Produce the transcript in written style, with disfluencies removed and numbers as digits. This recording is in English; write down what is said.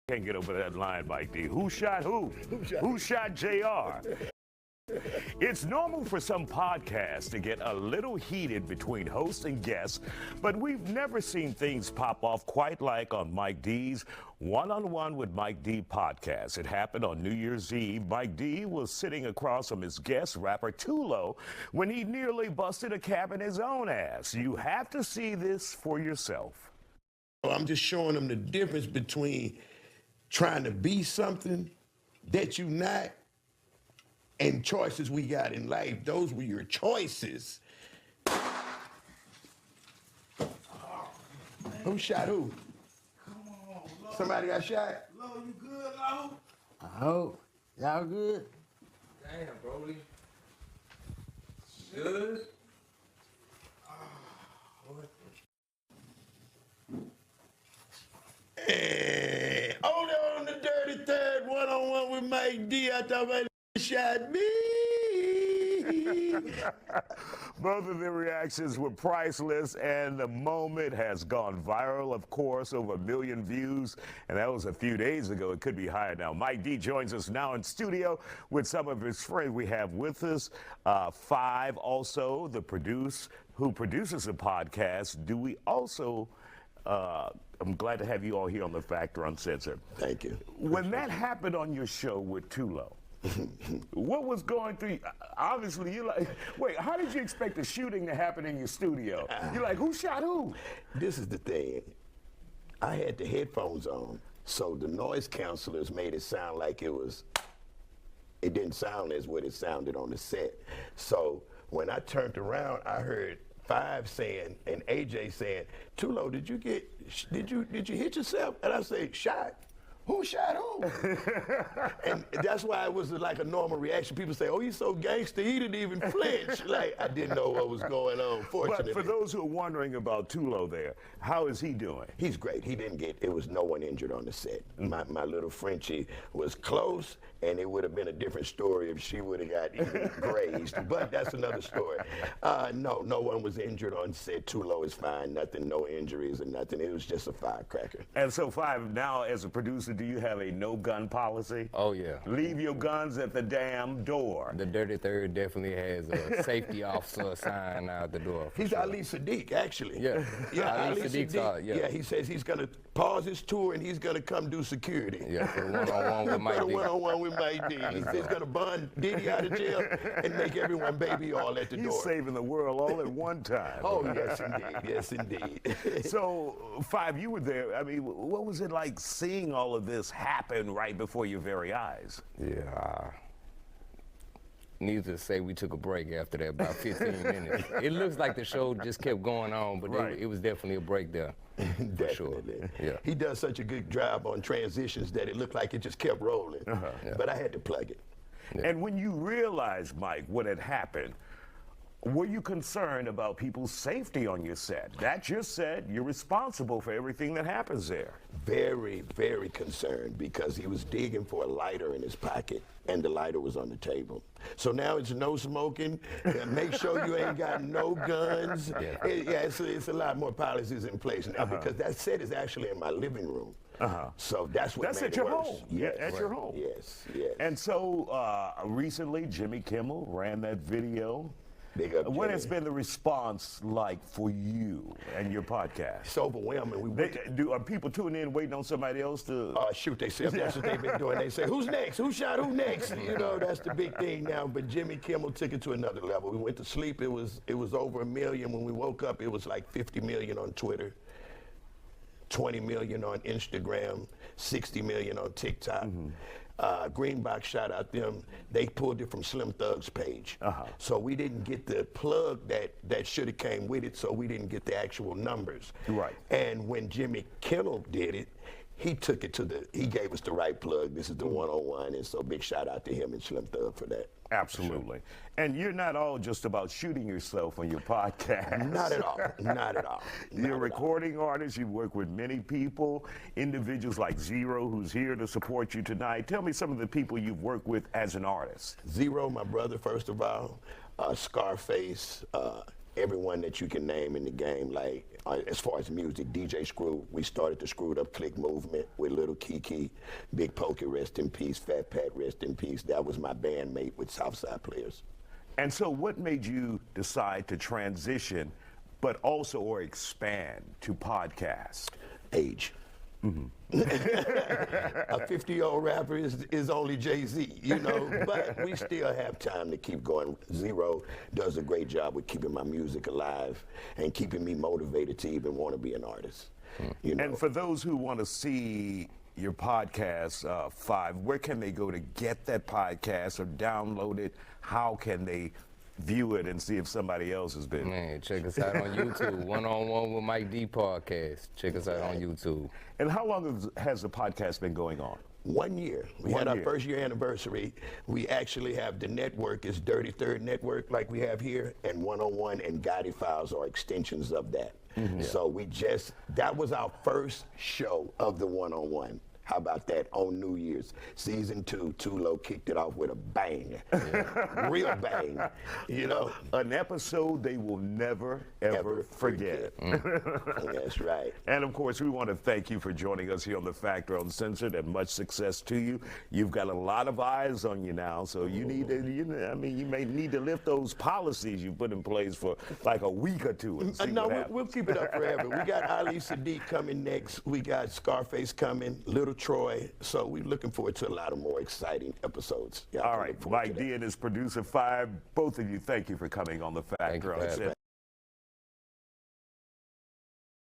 Can't get over that line, Mike D. Who shot who? Who shot JR? It's normal for some podcasts to get a little heated between hosts and guests, but we've never seen things pop off quite like on Mike D's One-on-One with Mike D podcast. It happened on New Year's Eve. Mike D was sitting across from his guest, rapper Tulo, when he nearly busted a cap in his own ass. You have to see this for yourself. I'm just showing them the difference between trying to be something that you're not and choices we got in life. Those were your choices. Who shot who? Come on, Lo. Somebody got shot? Lo, you good, Lo? I hope. Y'all good? Damn, Broly. Good. Hey, hold on the dirty third one-on-one with Mike D. I thought my shot me. Both of the reactions were priceless, and the moment has gone viral, of course, over 1 million views, and that was a few days ago. It could be higher now. Mike D joins us now in studio with some of his friends. We have with us Five, also who produces the podcast. Do we also... I'm glad to have you all here on The Factor Uncensored. Thank you. When that happened on your show with Tulo, what was going through? Obviously, you're like, wait, how did you expect the shooting to happen in your studio? You're like, who shot who? This is the thing. I had the headphones on, so the noise cancelers made it sound like it didn't sound as what it sounded on the set. So when I turned around, I heard Five saying and AJ saying, Tulo, did you hit yourself? And I say, shot? Who shot who? And that's why it was like a normal reaction. People say, oh, he's so gangster, he didn't even flinch. Like, I didn't know what was going on, fortunately. But for those who are wondering about Tulo there, how is he doing? He's great. It was no one injured on the set. My little Frenchie was close, and it would have been a different story if she would have got even grazed. But that's another story. No one was injured on set. Tulo is fine. Nothing, no injuries or nothing. It was just a firecracker. And so, Five, now as a producer, do you have a no-gun policy? Oh, yeah. Leave your guns at the damn door. The Dirty Third definitely has a safety officer sign out the door. He's sure. Ali Sadiq, actually. Yeah. Ali Sadiq's Sadiq. yeah. He says he's going to pause his tour and he's going to come do security. Yeah, for the one-on-one with Mike D. One-on-one with Mike D. He says he's going to bun Diddy out of jail and make everyone baby all at the door. He's saving the world all at one time. Oh, yes, indeed. Yes, indeed. So, Five, you were there. I mean, what was it like seeing all of this happen right before your very eyes? Yeah. Needless to say, we took a break after that, about 15 minutes. It looks like the show just kept going on, but right. it was definitely a break there. For sure. Yeah. He does such a good job on transitions that it looked like it just kept rolling. Yeah. But I had to plug it. Yeah. And when you realized, Mike, what had happened, were you concerned about people's safety on your set? That's your set. You're responsible for everything that happens there. Very, very concerned because he was digging for a lighter in his pocket and the lighter was on the table. So now it's no smoking. Make sure you ain't got no guns. It's a lot more policies in place now because that set is actually in my living room. So that's what That's made at it your worse. home. Yes. At your home. Yes, yes. And so recently, Jimmy Kimmel ran that video. Big up, What Jimmy. has been the response like for you and your podcast? It's overwhelming. Are people tuning in waiting on somebody else to... Shoot themselves. That's what they've been doing. They say, who's next? Who shot who next? You know, that's the big thing now. But Jimmy Kimmel took it to another level. We went to sleep. It was over 1 million. When we woke up, it was like 50 million on Twitter, 20 million on Instagram, 60 million on TikTok. Greenbox shot out them. They pulled it from Slim Thug's page. So we didn't get the plug that should have came with it, so we didn't get the actual numbers. Right. And when Jimmy Kimmel did it, he took it he gave us the right plug. This is the one-on-one, and so big shout out to him and Slim Thug for that. Absolutely. And you're not all just about shooting yourself on your podcast. Not at all. Not at all. You're a recording artist. You work with many people, individuals like Zero, who's here to support you tonight. Tell me some of the people you've worked with as an artist. Zero, my brother, first of all. Scarface, everyone that you can name in the game. Like as far as music, DJ Screw, we started the Screwed Up Click movement with Little Kiki, Big Pokey, rest in peace, Fat Pat, rest in peace. That was my bandmate with Southside Players. And so what made you decide to transition, but also or expand to podcast? Age. A 50-year-old rapper is only Jay-Z, you know, but we still have time to keep going. Zero does a great job with keeping my music alive and keeping me motivated to even want to be an artist. You know? And for those who want to see your podcast, Five, where can they go to get that podcast or download it? How can they view it and see if somebody else has been? Man, check us out on YouTube. One-on-One with Mike D podcast. Check us out on YouTube. And how long has the podcast been going on? 1 year. We had our first year anniversary. We actually have the network is Dirty Third Network like we have here, and One-on-One and Gotti Files are extensions of that. So that was our first show of the One-on-One. How about that on New Year's? Season 2, Tulo kicked it off with a bang. Real bang, you know? An episode they will never, ever forget. That's right. And of course, we want to thank you for joining us here on The Factor Uncensored, and much success to you. You've got a lot of eyes on you now, so you need to, you may need to lift those policies you put in place for like a week or two and see what happens. We'll keep it up forever. We got Ali Sadiq coming next. We got Scarface coming, Little Troy. So we're looking forward to a lot of more exciting episodes. All right, Mike D and his producer Five, both of you, thank you for coming on The Factor Uncensored.